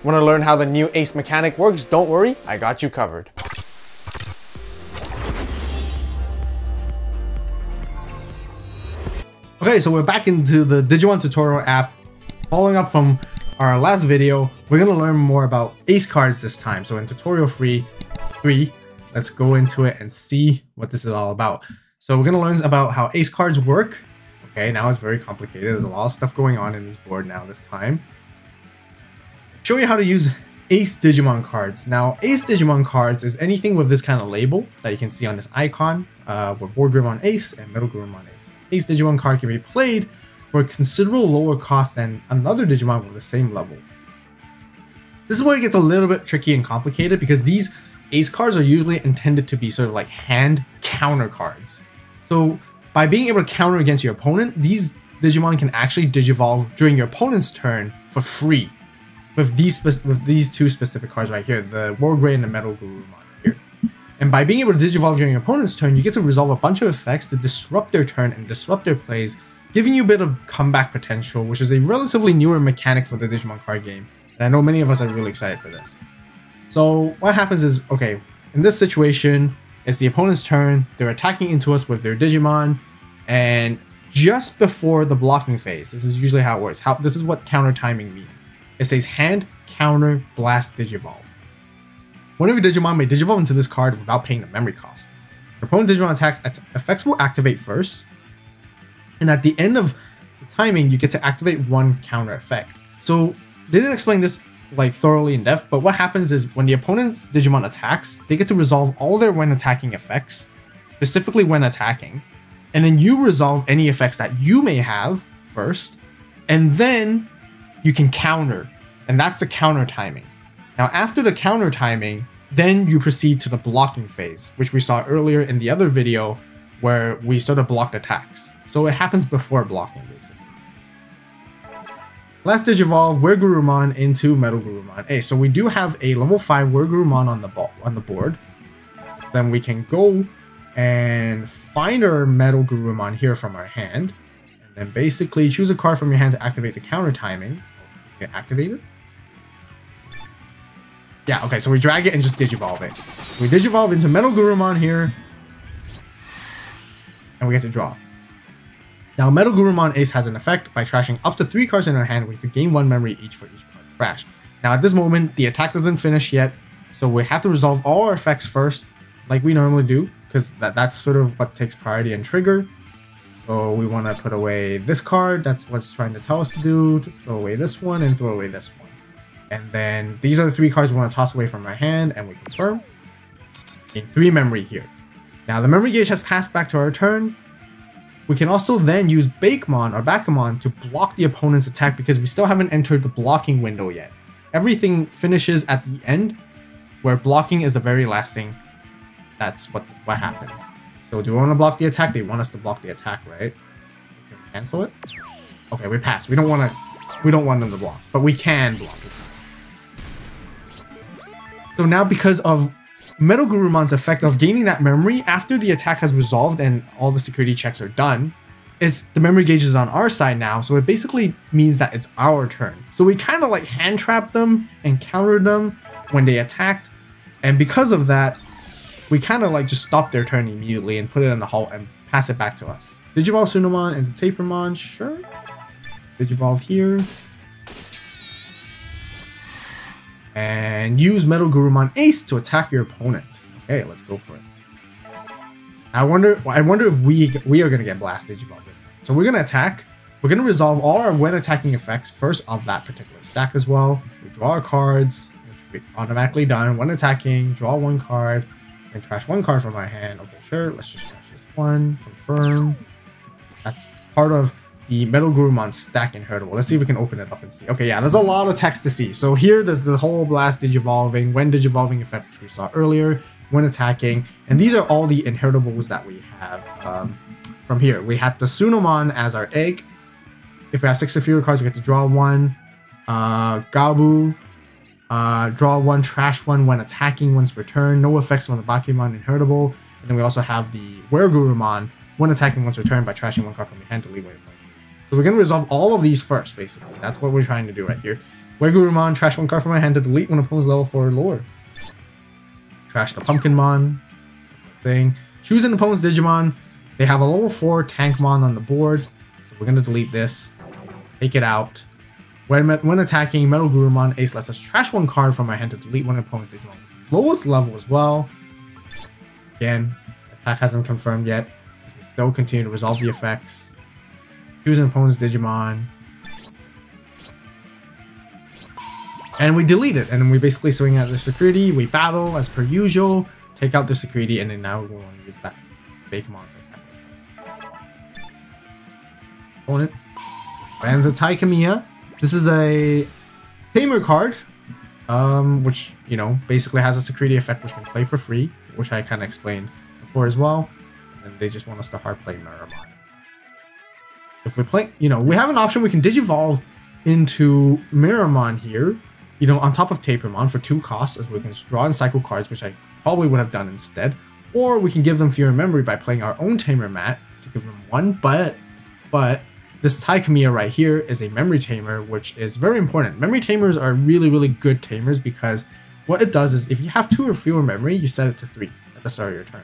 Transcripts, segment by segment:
Want to learn how the new ace mechanic works? Don't worry, I got you covered. Okay, so we're back into the Digimon tutorial app. Following up from our last video, we're going to learn more about ace cards this time. So in tutorial 3, let's go into it and see what this is all about. So we're going to learn about how ace cards work. Okay, now it's very complicated. There's a lot of stuff going on in this board now this time. Show you how to use ace Digimon cards. Now, ace Digimon cards is anything with this kind of label that you can see on this icon with wlakthrough ace and metalgarurumon ace. Ace Digimon card can be played for a considerable lower cost than another Digimon with the same level. This is where it gets a little bit tricky and complicated because these ace cards are usually intended to be sort of like hand counter cards. So by being able to counter against your opponent, these Digimon can actually Digivolve during your opponent's turn for free. With these two specific cards right here, the wlakthrough and the metalgarurumon here. And by being able to Digivolve during your opponent's turn, you get to resolve a bunch of effects to disrupt their turn and disrupt their plays, giving you a bit of comeback potential, which is a relatively newer mechanic for the Digimon card game. And I know many of us are really excited for this. So what happens is, okay, in this situation, it's the opponent's turn, they're attacking into us with their Digimon, and just before the blocking phase, this is usually how it works. This is what counter timing means. It says hand, counter, blast, digivolve. One of your Digimon may digivolve into this card without paying the memory cost. Your opponent Digimon attacks, effects will activate first, and at the end of the timing, you get to activate one counter effect. So they didn't explain this like thoroughly in depth, but what happens is when the opponent's Digimon attacks, they get to resolve all their when attacking effects, specifically when attacking, and then you resolve any effects that you may have first, and then you can counter, and that's the counter timing. Now after the counter timing, then you proceed to the blocking phase, which we saw earlier in the other video where we sort of blocked attacks. So it happens before blocking basically. Blast Digivolve wlakthrough into metalgarurumon ace. So we do have a level 5 wlakthrough on the board. Then we can go and find our metalgarurumon here from our hand, and then basically choose a card from your hand to activate the counter timing. Activate it? Yeah, okay, so we drag it and just Digivolve it. We Digivolve into metalgarurumon here, and we get to draw. Now, metalgarurumon ace has an effect. By trashing up to 3 cards in our hand, we get to gain 1 memory each for each card trashed. Now, at this moment, the attack doesn't finish yet, so we have to resolve all our effects first, like we normally do, because that's sort of what takes priority and trigger. So we want to put away this card, that's what's trying to tell us to do, throw away this one, and throw away this one. And then these are the 3 cards we want to toss away from our hand, and we confirm. Gain 3 memory here. Now the memory gauge has passed back to our turn. We can also then use Bakemon or Bakamon to block the opponent's attack because we still haven't entered the blocking window yet. Everything finishes at the end, where blocking is the very last thing. That's what happens. So do we want to block the attack? They want us to block the attack, right? Can we cancel it? Okay, we pass. We don't want them to block, but we can block it. So now because of metalgarurumon's effect of gaining that memory after the attack has resolved and all the security checks are done, the memory gauge is on our side now, so it basically means that it's our turn. So we kind of like hand trapped them and countered them when they attacked, and because of that, we kind of like just stop their turn immediately and put it in the halt and pass it back to us. Digivolve Tsunamon into Tapermon, sure. Digivolve here. And use metalgarurumon ace to attack your opponent. Okay, let's go for it. I wonder if we are gonna get Blast Digivolve this time. So we're gonna attack. We're gonna resolve all our when attacking effects first of that particular stack as well. We draw our cards, which we automatically done. When attacking, draw 1 card. And trash 1 card from my hand. Okay, sure. Let's just trash this one. Confirm. That's part of the metalgarurumon stack inheritable. Let's see if we can open it up and see. Okay, yeah, there's a lot of text to see. So here, there's the whole Blast Digivolving, when Digivolving effect, which we saw earlier, when attacking. And these are all the inheritables that we have from here. We have the Tsunamon as our egg. If we have 6 inferior cards, we get to draw 1. Gabu. Draw 1, trash 1 when attacking once per turn. No effects on the Bakemon inheritable. And then we also have the wlakthrough when attacking once per turn by trashing 1 card from your hand to leave away. So we're going to resolve all of these first, basically. That's what we're trying to do right here. wlakthrough, trash one card from my hand to delete when opponent's level 4 or lower. Trash the Pumpkinmon. Thing. Choose an opponent's Digimon. They have a level 4 Tankmon on the board, so we're gonna delete this. Take it out. When attacking, metalgarurumon Ace lets us trash one card from my hand to delete one opponent's Digimon. Lowest level as well. Again, attack hasn't confirmed yet. We still continue to resolve the effects. Choose an opponent's Digimon. And we delete it, and then we basically swing out the security, we battle as per usual, take out the security, and then now we want to use that Digimon to attack. Opponent. And the Taikamiya. This is a Tamer card, which, you know, basically has a security effect which can play for free, which I kind of explained before as well. And they just want us to hard play Miramon. If we play, you know, we have an option, we can Digivolve into Miramon here, you know, on top of Tapermon for 2 costs, as we can draw and cycle cards, which I probably would have done instead. Or we can give them Fear and Memory by playing our own Tamer mat to give them 1, but this Taikamiya right here is a Memory Tamer, which is very important. Memory Tamers are really, really good Tamers because what it does is if you have 2 or fewer memory, you set it to 3 at the start of your turn.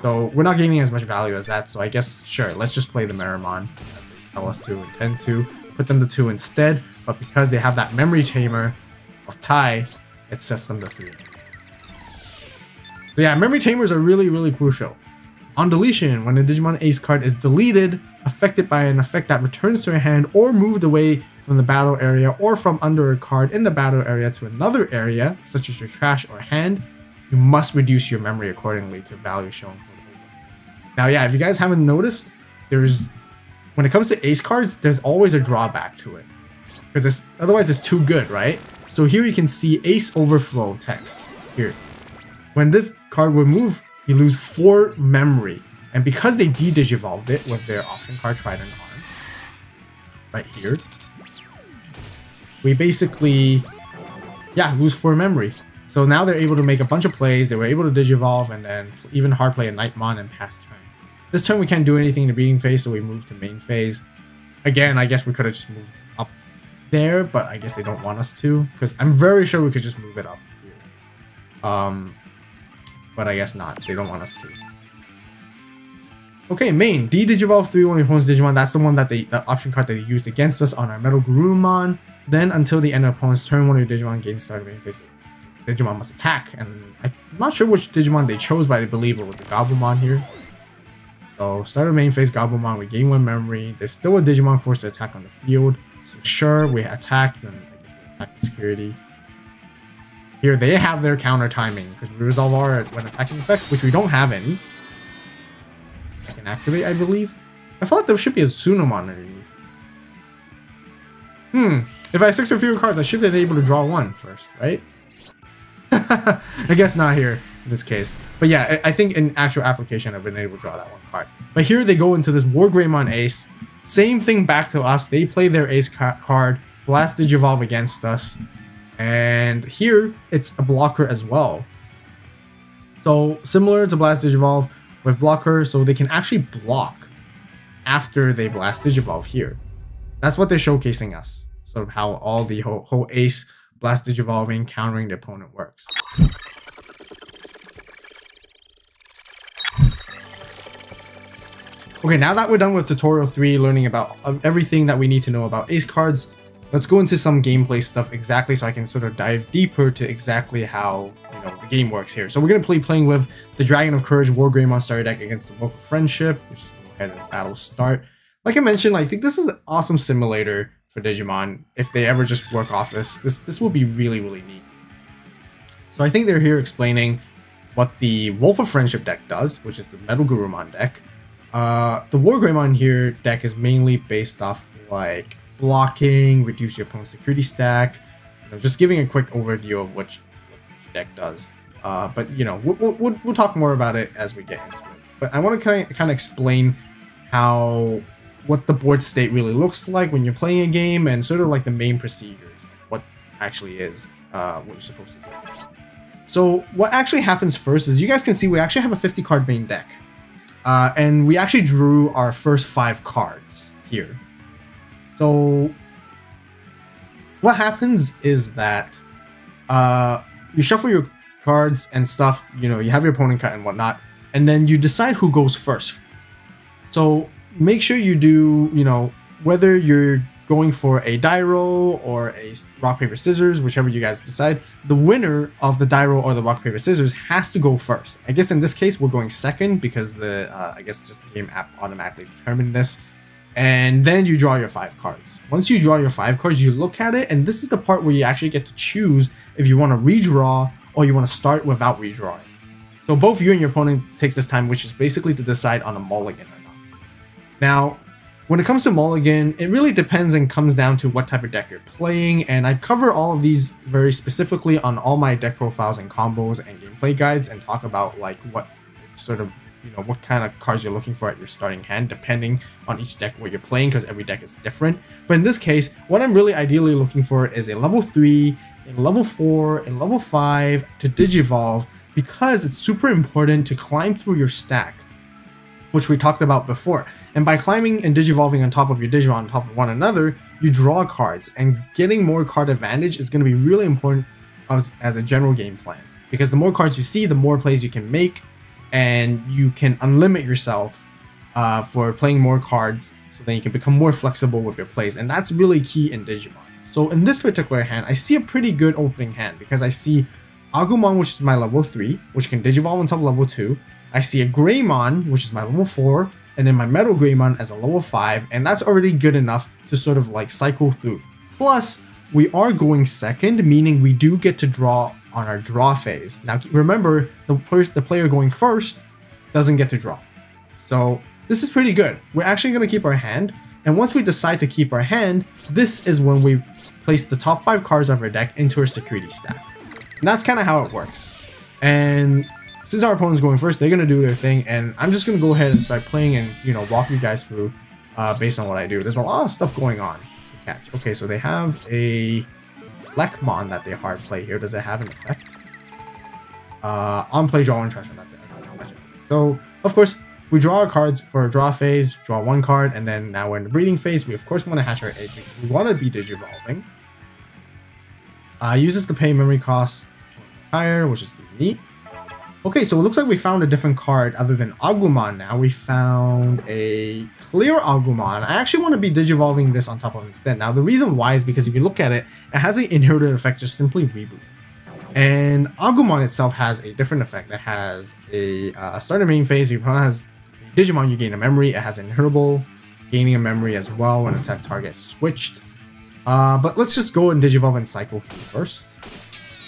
So we're not gaining as much value as that, so I guess, sure, let's just play the Miramon as they tell us to intend to. Put them to 2 instead, but because they have that Memory Tamer of Tai, it sets them to 3. So yeah, Memory Tamers are really, really crucial. On deletion, when a Digimon Ace card is deleted, affected by an effect that returns to your hand or moved away from the battle area or from under a card in the battle area to another area, such as your trash or hand, you must reduce your memory accordingly to value shown for the overflow. Now, yeah, if you guys haven't noticed, when it comes to Ace cards, there's always a drawback to it. Because otherwise it's too good, right? So here you can see Ace Overflow text here. When this card would move, you lose 4 memory. And because they de-digivolved it with their option card Trident Arm, right here, we basically, yeah, lose 4 memory. So now they're able to make a bunch of plays, they were able to digivolve, and then even hard play a Nightmon and pass turn. This turn we can't do anything in the beating phase, so we move to main phase. Again, I guess we could have just moved up there, but I guess they don't want us to, because I'm very sure we could just move it up here. But I guess not, they don't want us to. Okay, main, de-digivolve 3 when opponent's Digimon, that's the one that the option card that they used against us on our metalgarurumon. Then until the end of opponent's turn, one of your Digimon gains started main phases. Digimon must attack, and I'm not sure which Digimon they chose, but I believe it was the Goblimon here. So start of main phase Goblimon, we gain 1 memory. There's still a Digimon forced to attack on the field. So sure, we attack, then I guess we attack the security. Here they have their counter timing, because we resolve our when attacking effects, which we don't have any. I can activate, I believe. I feel like there should be a Tsunomon underneath. If I have 6 or fewer cards, I should have been able to draw 1 first, right? I guess not here in this case. But yeah, I think in actual application, I've been able to draw that 1 card. But here they go into this Wargreymon Ace. Same thing back to us. They play their Ace card, Blast Digivolve against us. And here, it's a blocker as well. So similar to Blast Digivolve with blocker, so they can actually block after they Blast Digivolve here. That's what they're showcasing us. So how all the whole Ace Blast Digivolving countering the opponent works. Okay, now that we're done with tutorial 3, learning about everything that we need to know about Ace cards, let's go into some gameplay stuff exactly so I can sort of dive deeper to exactly how, you know, the game works here. So we're going to be playing with the Dragon of Courage Wargreymon starter deck against the Wolf of Friendship, which is go ahead and battle start. Like I mentioned, I think this is an awesome simulator for Digimon. If they ever just work off this will be really, really neat. So I think they're here explaining what the Wolf of Friendship deck does, which is the metalgarurumon deck. The Wargreymon here deck is mainly based off like blocking, reduce your opponent's security stack, you know, just giving a quick overview of what each deck does. But you know, we'll talk more about it as we get into it. But I want to kind of explain what the board state really looks like when you're playing a game, and sort of like the main procedures, what actually is what you're supposed to do. So what actually happens first is, you guys can see we actually have a 50 card main deck, and we actually drew our first 5 cards here. So what happens is that you shuffle your cards and stuff, you know, you have your opponent cut and whatnot, and then you decide who goes first. So make sure you do, you know, whether you're going for a die roll or a rock, paper, scissors, whichever you guys decide, the winner of the die roll or the rock, paper, scissors has to go first. I guess in this case, we're going second because the, I guess just the game app automatically determined this. And then you draw your 5 cards. Once you draw your 5 cards, you look at it, and this is the part where you actually get to choose if you want to redraw or you want to start without redrawing. So both you and your opponent takes this time, which is basically to decide on a mulligan or not. Now, when it comes to mulligan, it really depends and comes down to what type of deck you're playing, and I cover all of these very specifically on all my deck profiles and combos and gameplay guides, and talk about like what sort of, you know, what kind of cards you're looking for at your starting hand, depending on each deck what you're playing, because every deck is different. But in this case, what I'm really ideally looking for is a level 3, a level 4, and level 5 to Digivolve, because it's super important to climb through your stack, which we talked about before. And by climbing and digivolving on top of your Digimon on top of one another, you draw cards, and getting more card advantage is going to be really important as a general game plan, because the more cards you see, the more plays you can make, and you can unlimit yourself for playing more cards, so then you can become more flexible with your plays, and that's really key in Digimon. So in this particular hand, I see a pretty good opening hand, because I see Agumon, which is my level 3, which can digivolve on top of level 2. I see a Greymon, which is my level 4, and then my Metal Greymon as a level 5, and that's already good enough to sort of like cycle through. Plus, we are going second, meaning we do get to draw on our draw phase. Now remember, the player going first doesn't get to draw. So this is pretty good. We're actually going to keep our hand, and once we decide to keep our hand, this is when we place the top 5 cards of our deck into our security stack. And that's kind of how it works. And since our opponent's going first, they're going to do their thing, and I'm just going to go ahead and start playing and, you know, walk you guys through based on what I do. There's a lot of stuff going on to catch. Okay, so they have a wlakthrough that they hard play here. Does it have an effect? On play, draw 1 treasure, that's it. So, of course, we draw our cards for a draw phase, draw 1 card, and then now we're in the breeding phase. We, of course, want to hatch our egg because we want to be digivolving. Uses to pay memory costs higher, which is neat. Okay, so it looks like we found a different card other than Agumon now. We found a clear Agumon. I actually want to be digivolving this on top of instead. Now, the reason why is because if you look at it, it has an inherited effect, just simply reboot. And Agumon itself has a different effect. It has a starter main phase. If your has Digimon, you gain a memory. It has inheritable, gaining a memory as well when attack target is switched. But let's just go and digivolve and cycle first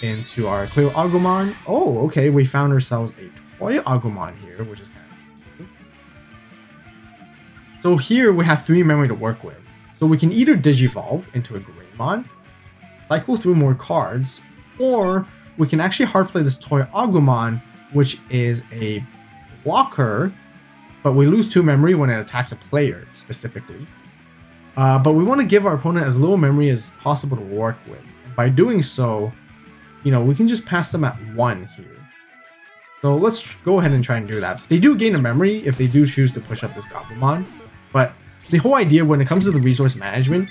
into our clear Agumon. Oh, okay, we found ourselves a toy Agumon here, which is kind of cute. So here we have 3 memory to work with. So we can either digivolve into a Greymon, cycle through more cards, or we can actually hard play this toy Agumon, which is a blocker, but we lose 2 memory when it attacks a player specifically. But we want to give our opponent as little memory as possible to work with. And by doing so, you know, we can just pass them at 1 here. So let's go ahead and try and do that. They do gain a memory if they do choose to push up this Gabumon, but the whole idea when it comes to the resource management,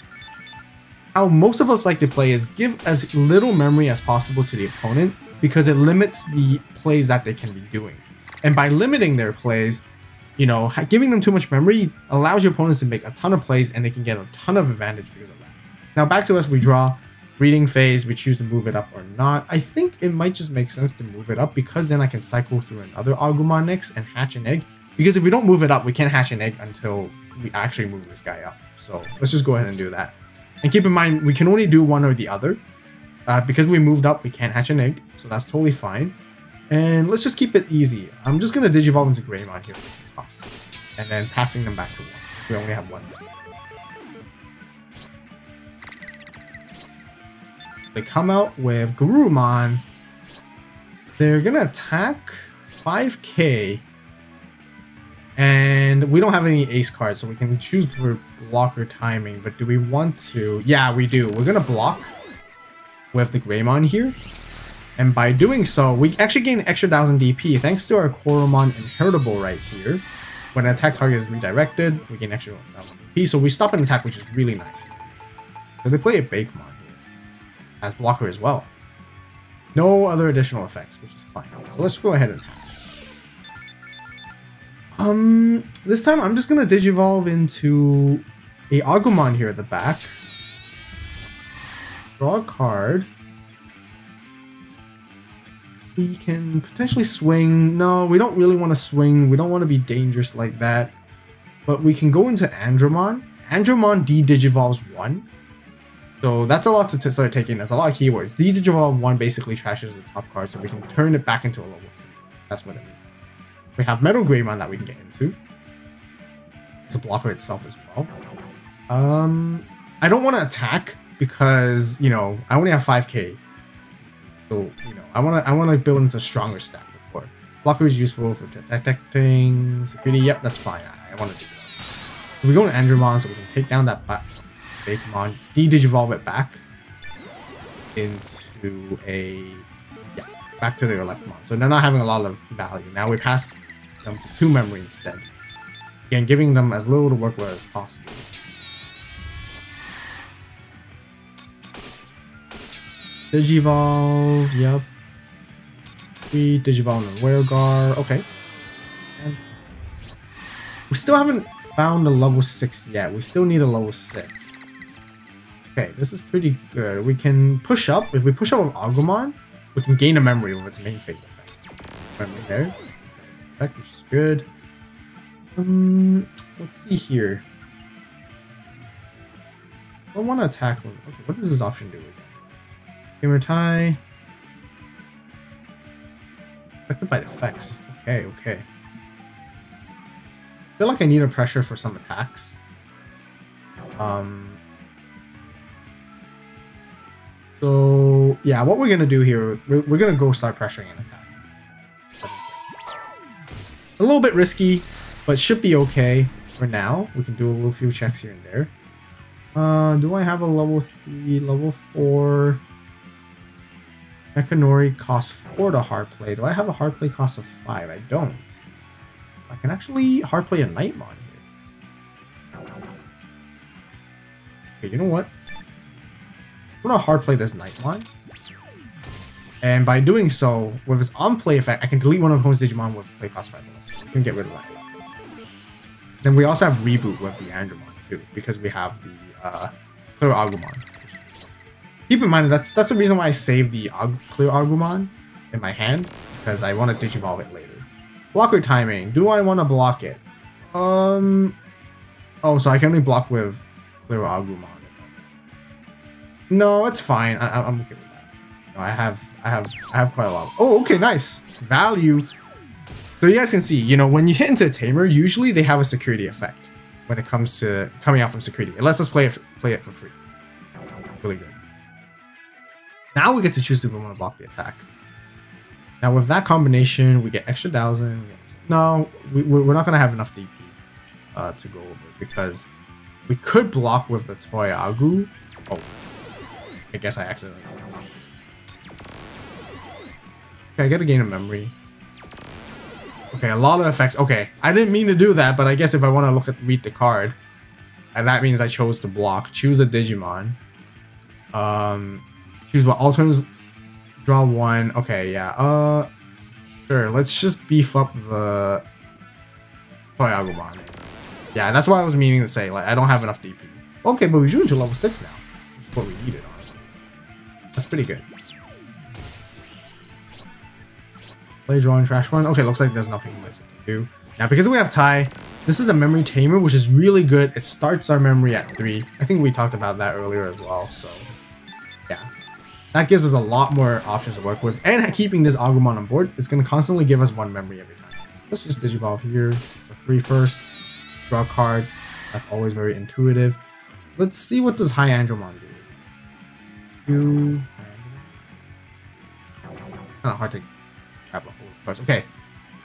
how most of us like to play is give as little memory as possible to the opponent, because it limits the plays that they can be doing. And by limiting their plays, you know, giving them too much memory allows your opponents to make a ton of plays, and they can get a ton of advantage because of that. Now back to us, we draw. Breeding phase, we choose to move it up or not. I think it might just make sense to move it up, because then I can cycle through another Agumon next and hatch an egg. Because if we don't move it up, we can't hatch an egg until we actually move this guy up. So let's just go ahead and do that. And keep in mind, we can only do one or the other. Because we moved up, we can't hatch an egg, so that's totally fine. And let's just keep it easy. I'm just going to digivolve into Greymon here for cost, and then passing them back to 1. We only have 1. They come out with Garurumon. They're gonna attack 5k, and we don't have any ace cards, so we can choose for blocker timing. But do we want to? Yeah, we do. We're gonna block with the Greymon here, and by doing so, we actually gain an extra 1000 DP thanks to our Koromon inheritable right here. When an attack target is redirected, we gain extra 1000 DP, so we stop an attack, which is really nice. So they play a Bakemon. as blocker as well. No other additional effects, which is fine. So let's go ahead and this time I'm just gonna Digivolve into a Agumon here at the back. Draw a card. We can potentially swing. No, we don't really want to swing. We don't want to be dangerous like that. But we can go into Andromon. Andromon D-Digivolves 1. So that's a lot to start taking. There's a lot of keywords. D-Digivolve 1 basically trashes the top card, so we can turn it back into a level 3. That's what it means. We have metalgarurumon that we can get into. It's a blocker itself as well. I don't want to attack because, you know, I only have 5k. So, you know, I want to build into a stronger stack before. Blocker is useful for detecting security. Yep, that's fine. I want to do that. So we go to Andromon so we can take down that Digimon, de-digivolve it back into a back to the Electromon. So they're not having a lot of value. Now we pass them to 2 memory instead. Again, giving them as little to work with as possible. Digivolve, yep. We Digivolve and Weregar, okay. And we still haven't found a level 6 yet. We still need a level 6. Okay, this is pretty good. We can push up. If we push up with Agumon, we can gain a memory with its main phase effect. Memory there. Effect, which is good. Let's see here. I don't want to attack them. Okay, what does this option do again? Gamer tie. Affected by effects. Okay, okay. I feel like I need a pressure for some attacks. So yeah, what we're gonna do here, we're gonna go start pressuring an attack. A little bit risky, but should be okay for now. We can do a little few checks here and there. Do I have a level 3, level 4? Mekanori costs 4 to hard play. Do I have a hard play cost of 5? I don't. I can actually hard play a Nightmon here. Okay, you know what? I'm gonna hard play this Nightmon. And by doing so, with its on play effect, I can delete one of opponent's Digimon with play cost 5 or less. We can get rid of that. Then we also have Reboot with the Andromon too, because we have the Clear Agumon. Keep in mind that's the reason why I saved the Clear Agumon in my hand, because I want to Digivolve it later. Blocker timing. Do I want to block it? Oh, so I can only block with Clear Agumon. No, it's fine. I'm okay with that. No, I have quite a lot. Oh, okay, nice value. So you guys can see, you know, when you hit into a tamer, usually they have a security effect when it comes to coming out from security. It lets us play it for free. Really good. Now we get to choose if we want to block the attack. Now with that combination, we get extra 1,000. No, we're not gonna have enough DP to go over because we could block with the Toy Agu. Oh. I guess I accidentally. Okay, I gotta gain a memory. Okay, a lot of effects. Okay, I didn't mean to do that, but I guess if I want to read the card, and that means I chose to block. Choose a Digimon. Choose what alternatives. Draw 1. Okay, yeah. Sure. Let's just beef up the Toy Agumon. Yeah, that's what I was meaning to say. Like, I don't have enough DP. Okay, but we drew into level 6 now. Which is what we needed, honestly. That's pretty good. Play, drawing, trash one. Okay, looks like there's nothing much to do. Now, because we have tie, this is a memory tamer, which is really good. It starts our memory at 3. I think we talked about that earlier as well, so yeah. That gives us a lot more options to work with. And keeping this Agumon on board is going to constantly give us 1 memory every time. Let's just Digivolve here for free first. Draw a card. That's always very intuitive. Let's see what does High Andromon do. Kind of hard to grab a hold of cards. Okay.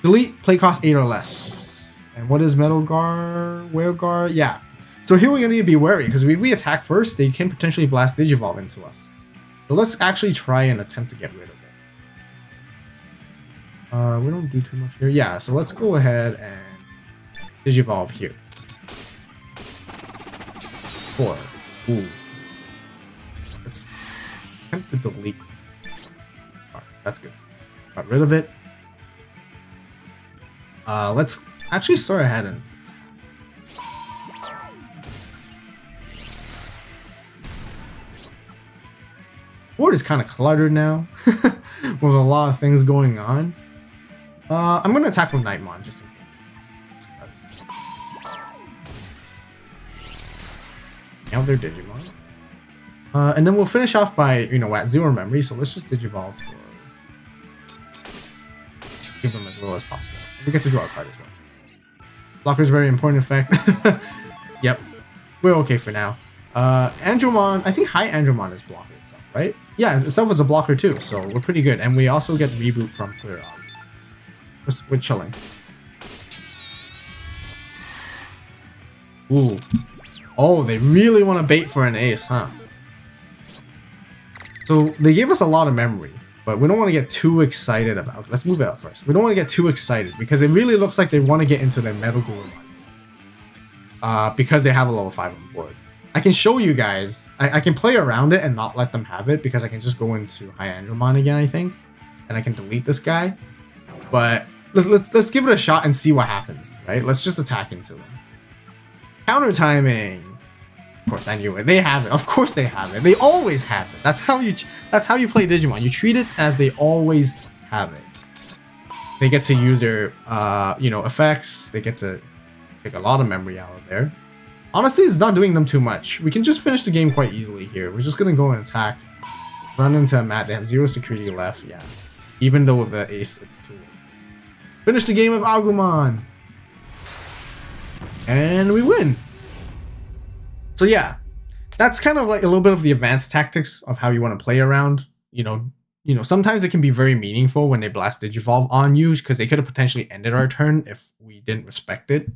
Delete, play cost 8 or less. And what is Weregar? Yeah. So here we're going to need to be wary, because if we attack first, they can potentially Blast Digivolve into us. So let's actually try and attempt to get rid of it. We don't do too much here. Yeah, so let's go ahead and Digivolve here. 4. Ooh. Let's Attempt to delete. Alright, that's good. Got rid of it. Let's actually start ahead and board is kind of cluttered now with a lot of things going on. I'm gonna attack with Nightmon just in case. Now they're Digimon. And then we'll finish off by, you know, at 0 memory, so let's just Digivolve for... give them as little as possible. We get to draw a card as well. Blocker is a very important effect. Yep, we're okay for now. Andromon, I think High Andromon is blocker itself, right? Yeah, itself is a blocker too, so we're pretty good. And we also get Reboot from Clear Out. We're chilling. Ooh. Oh, they really want to bait for an ace, huh? So they gave us a lot of memory, but we don't want to get too excited about it. Let's move it up first. We don't want to get too excited because it really looks like they want to get into their metalgarurumon. Because they have a level 5 on board. I can show you guys. I can play around it and not let them have it because I can just go into High Andromon again, I think. And I can delete this guy. But let's give it a shot and see what happens, right? Let's just attack into them. Counter timing. Of course, I knew it. They have it. Of course they have it. They always have it. That's how you play Digimon. You treat it as they always have it. They get to use their you know, effects. They get to take a lot of memory out of there. Honestly, it's not doing them too much. We can just finish the game quite easily here. We're just gonna go and attack. Run into a mat. They have 0 security left. Yeah. Even though with the ace, it's too late. Finish the game of Agumon. And we win. So yeah, that's kind of like a little bit of the advanced tactics of how you want to play around. You know, sometimes it can be very meaningful when they Blast Digivolve on you because they could have potentially ended our turn if we didn't respect it.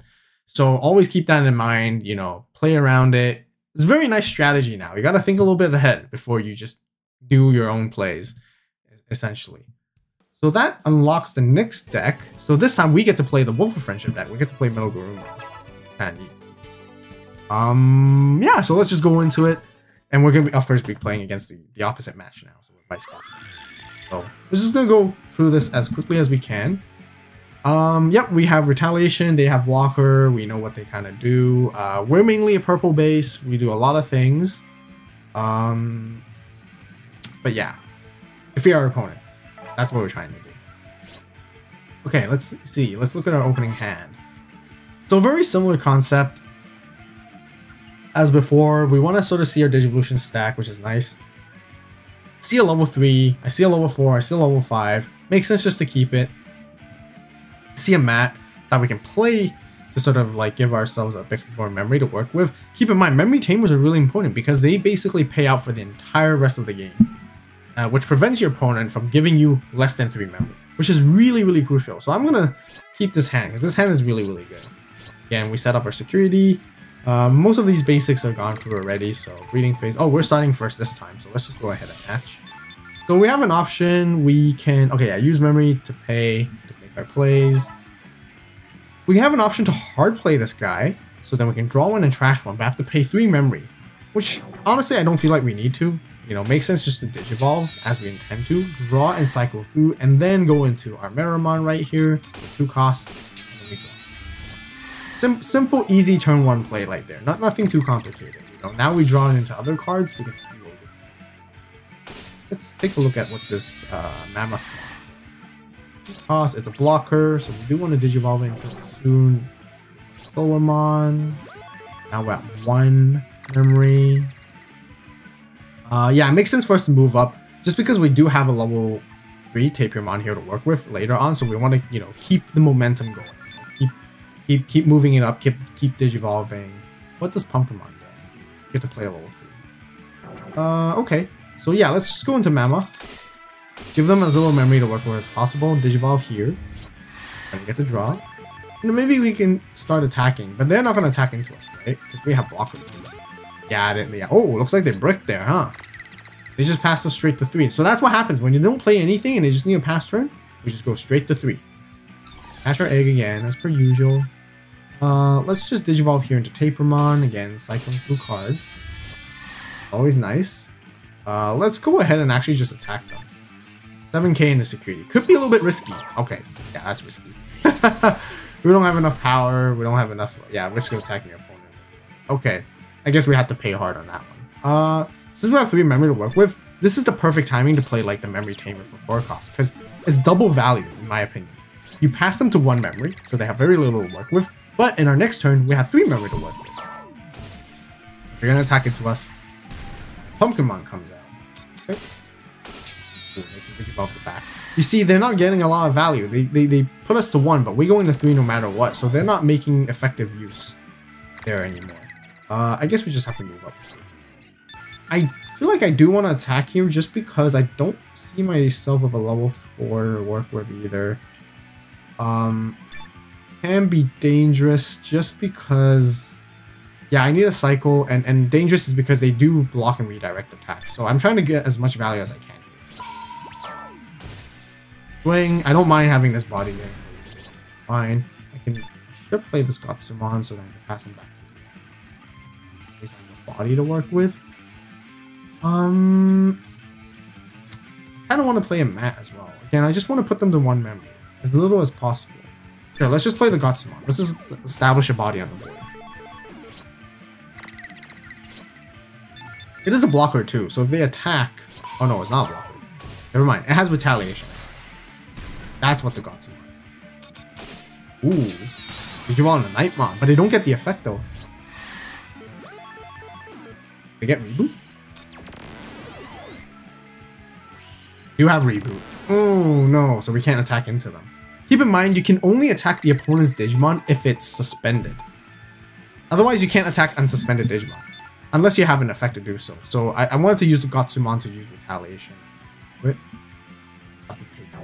So always keep that in mind, you know, play around it. It's a very nice strategy now. You got to think a little bit ahead before you just do your own plays, essentially. So that unlocks the next deck. So this time we get to play the Wolf of Friendship deck. We get to play metalgarurumon. Kind of neat. Yeah, so let's just go into it. And we're going to, of course, be playing against the opposite match now. So we're vice versa. So we're just going to go through this as quickly as we can. Yep, we have Retaliation. They have Blocker. We know what they kind of do. We're mainly a purple base. We do a lot of things. But yeah, defeat our opponents. That's what we're trying to do. Okay, let's see. Let's look at our opening hand. So very similar concept as before. We want to sort of see our Digivolution stack, which is nice. See a level 3, I see a level 4, I see a level 5. Makes sense just to keep it. See a mat that we can play to sort of like give ourselves a bit more memory to work with. Keep in mind, memory tamers are really important because they basically pay out for the entire rest of the game. Which prevents your opponent from giving you less than 3 memory, which is really, really crucial. So I'm going to keep this hand because this hand is really, really good. Again, we set up our security. Most of these basics are gone through already, so breeding phase. Oh, we're starting first this time, so let's just go ahead and match. So we have an option. We can, okay, yeah, use memory to pay to make our plays. We have an option to hard play this guy, so then we can draw one and trash one, but have to pay 3 memory, which honestly I don't feel like we need to. You know, makes sense just to Digivolve as we intend to, draw and cycle through, and then go into our Meramon right here for 2 costs, and then we draw. Simple, easy turn 1 play right there. Nothing too complicated. You know, now we draw it into other cards, we can see what we do. Let's take a look at what this Mammoth costs. It's a blocker, so we do want to Digivolve into it soon. Solomon. Now we're at 1 memory. Yeah, it makes sense for us to move up just because we do have a level 3 Tapirmon here to work with later on, so we want to, you know, keep the momentum going. Keep moving it up, keep Digivolving. What does Pumpkinmon do? You get to play a level 3. Okay. So yeah, let's just go into Mammoth. Give them as little memory to work with as possible. Digivolve here. And we get to draw. And maybe we can start attacking, but they're not going to attack into us, right? Because we have blocker. Yeah, oh, looks like they bricked there, huh? They just passed us straight to 3. So that's what happens when you don't play anything and they just need a pass turn. We just go straight to 3. Hatch our egg again, as per usual. Let's just Digivolve here into Tapirmon. Again, cycling through cards. Always nice. Let's go ahead and actually just attack them. 7k into security. Could be a little bit risky. Okay, yeah, that's risky. We don't have enough power. We don't have enough, yeah, risk of attacking your opponent. Okay, I guess we have to pay hard on that one. Since we have 3 memory to work with, this is the perfect timing to play like the memory tamer for 4 costs, because it's double value in my opinion. You pass them to 1 memory, so they have very little to work with, but in our next turn, we have 3 memory to work with. They're gonna attack it to us. Pumpkinmon comes out. Okay. Ooh, they can Digivolve the back. You see, they're not getting a lot of value. They put us to 1, but we go into 3 no matter what, so they're not making effective use there anymore. I guess we just have to move up. I feel like I do want to attack here just because I don't see myself with a level 4 to work with either. Can be dangerous just because, yeah, I need a cycle, and dangerous is because they do block and redirect attacks. So I'm trying to get as much value as I can. Swing. I don't mind having this body there. Fine. I should play this Gotsumon so that I can pass him back to me. At least I have a body to work with. I kind of want to play a mat as well. Again, I just want to put them to 1 memory. As little as possible. Sure, let's just play the Gotsumon. Let's just establish a body on the board. It is a blocker too, so if they attack... Oh no, it's not a blocker. Never mind, it has retaliation. That's what the Gotsumon is. Ooh. Digimon and Nightmon, but they don't get the effect though. They get reboot? You have reboot. Oh no, so we can't attack into them. Keep in mind, you can only attack the opponent's Digimon if it's suspended. Otherwise, you can't attack unsuspended Digimon. Unless you have an effect to do so. So I wanted to use the Gotsumon to use retaliation. Wait. I have to pay that.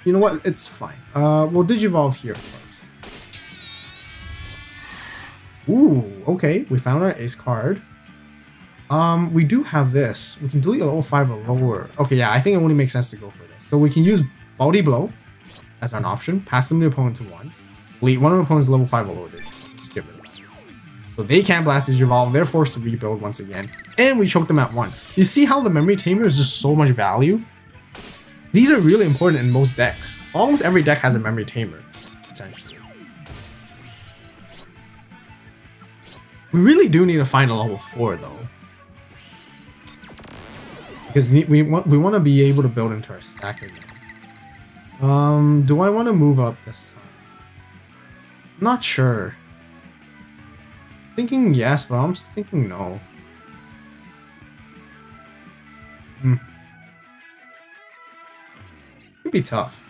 You know what? It's fine. We'll Digivolve here first. Ooh, okay. We found our ace card. We do have this. We can delete a level 5 or lower. Okay, yeah, I think it only makes sense to go for this. So we can use Body Blow as an option. Pass them the opponent to 1. Delete one of the opponent's level 5 or lower. Just get rid of that. So they can't Blast Digivolve. They're forced to rebuild once again. And we choke them at 1. You see how the memory tamer is just so much value? These are really important in most decks. Almost every deck has a memory tamer, essentially. We really do need to find a level 4 though. Because we want to be able to build into our stack again. Do I want to move up this time? Not sure. Thinking yes, but I'm thinking no. Could be tough.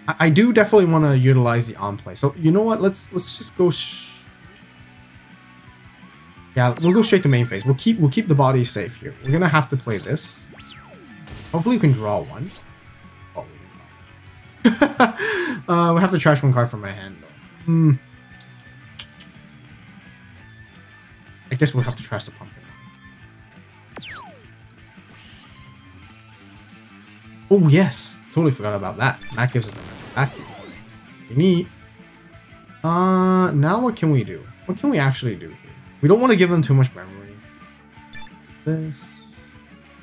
I do definitely want to utilize the on play. So you know what? Let's just go. Yeah, we'll go straight to main phase. We'll keep the body safe here. We're gonna have to play this. Hopefully we can draw 1. Oh, we didn't. We have to trash 1 card from my hand though. I guess we'll have to trash the pumpkin. Oh yes, totally forgot about that. That gives us a memory back here. We need. Now what can we do? What can we actually do here? We don't want to give them too much memory. This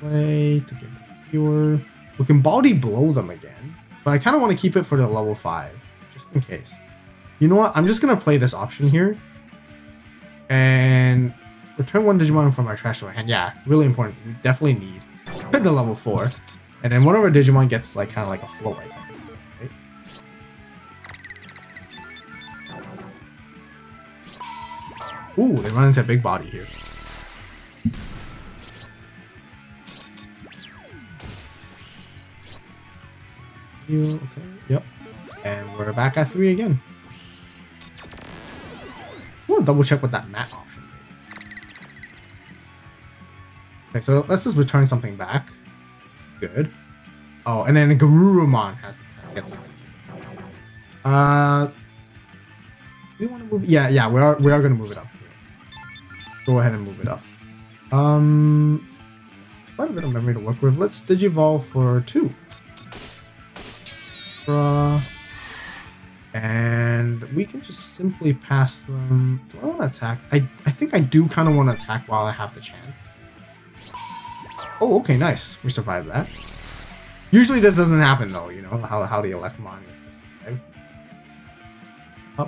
way to give them fewer. We can body blow them again, but I kind of want to keep it for the level 5, just in case. You know what? I'm just gonna play this option here, and return 1 Digimon from our trash to our hand. Yeah, really important. We definitely need the level 4, and then one of our Digimon gets like kind of like a float, I think. Ooh, they run into a big body here. Okay, yep. And we're back at 3 again. I want to double check what that mat option is. Okay, so let's just return something back. Good. Oh, and then Garurumon has to get something. We want to move. Yeah, we are gonna move it up. Go ahead and move it up. Quite a bit of memory to work with. Let's Digivolve for 2. And we can just simply pass them. Do I want to attack? I think I do kind of want to attack while I have the chance. Oh, okay, nice. We survived that. Usually this doesn't happen though, you know, how the Electromon is to survive.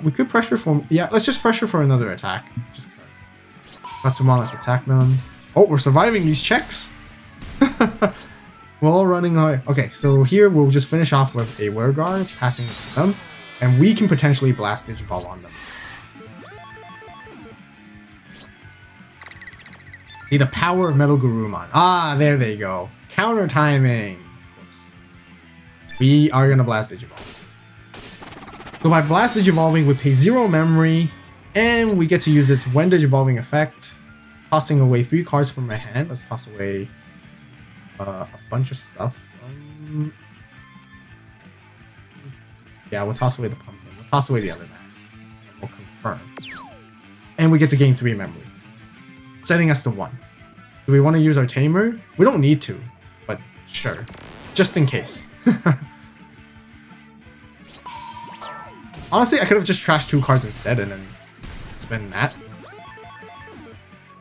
We could pressure for... Yeah, let's just pressure for another attack. Just because. Katsumon, let's attack them. Oh, we're surviving these checks! We're all running away. Okay, so here we'll just finish off with a Wergar, passing it to them. And we can potentially Blast Digivolve on them. See, the power of metalgarurumon. Ah, there they go. Counter timing. We are gonna Blast Digivolve. So by Blast Digivolving, we pay 0 memory, and we get to use its when Digivolving effect, tossing away 3 cards from my hand. Let's toss away a bunch of stuff. Yeah, we'll toss away the pumpkin. We'll toss away the other man. And we'll confirm. And we get to gain 3 memory, setting us to 1. Do we want to use our Tamer? We don't need to, but sure. Just in case. Honestly, I could have just trashed 2 cards instead and then spend that.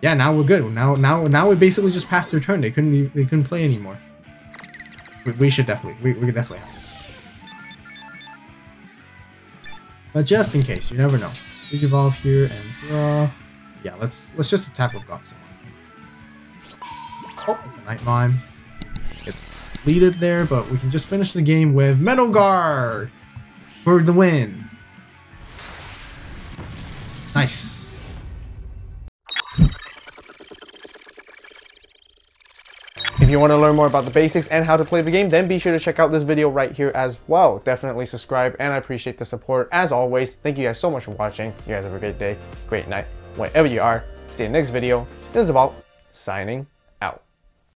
Yeah, now we're good. Now we basically just passed their turn. They couldn't play anymore. We should definitely we could definitely have this. But just in case, you never know. Digivolve here and draw. Yeah, let's just attack with Gotsumon. Oh, it's a Nightmon. It's deleted there, but we can just finish the game with Metalgar for the win. Nice. If you want to learn more about the basics and how to play the game, then be sure to check out this video right here as well. Definitely subscribe, and I appreciate the support as always. Thank you guys so much for watching. You guys have a great day, great night, wherever you are. See you in the next video. This is Vault, signing